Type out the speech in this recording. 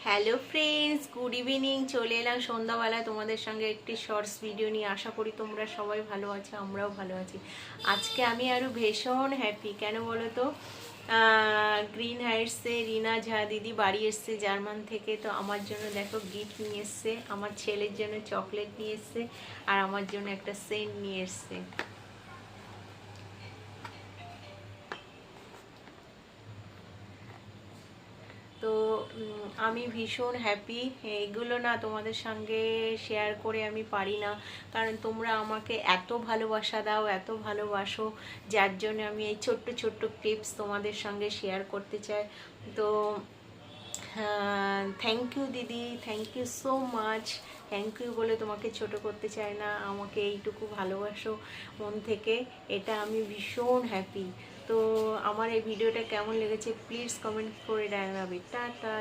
Hello friends, good evening. চলে এলাম সন্ধ্যাবেলা তোমাদের সঙ্গে একটি শর্টস ভিডিও নিয়ে। আশা করি তোমরা সবাই ভালো আছো, আমরাও ভালো আছি। আজকে আমি আরও ভীষণ হ্যাপি। কেন বলো তো? গ্রিন হাইটসে রিনা ঝা দিদি বাড়ি এসছে জার্মান থেকে। তো আমার জন্য দেখো গিফট নিয়ে এসছে, আমার ছেলের জন্য চকলেট নিয়ে এসছে, আর আমার জন্য একটা সেন্ট নিয়ে এসছে। তো আমি ভীষণ হ্যাপি। এইগুলো না তোমাদের সঙ্গে শেয়ার করে আমি পারি না, কারণ তোমরা আমাকে এত ভালোবাসা দাও, এত ভালোবাসো, যার জন্য আমি এই ছোট্ট ছোট্ট ক্লিপস তোমাদের সঙ্গে শেয়ার করতে চাই। তো থ্যাংক ইউ দিদি, thank you so much. Thank you বলে তোমাকে ছোট করতে চাই না, আমাকে এইটুকু ভালোবাসো মন থেকে, এটা আমি ভীষণ হ্যাপি। তো আমার এই ভিডিওটা কেমন লেগেছে প্লিজ কমেন্ট করে জানাবে। টাটা।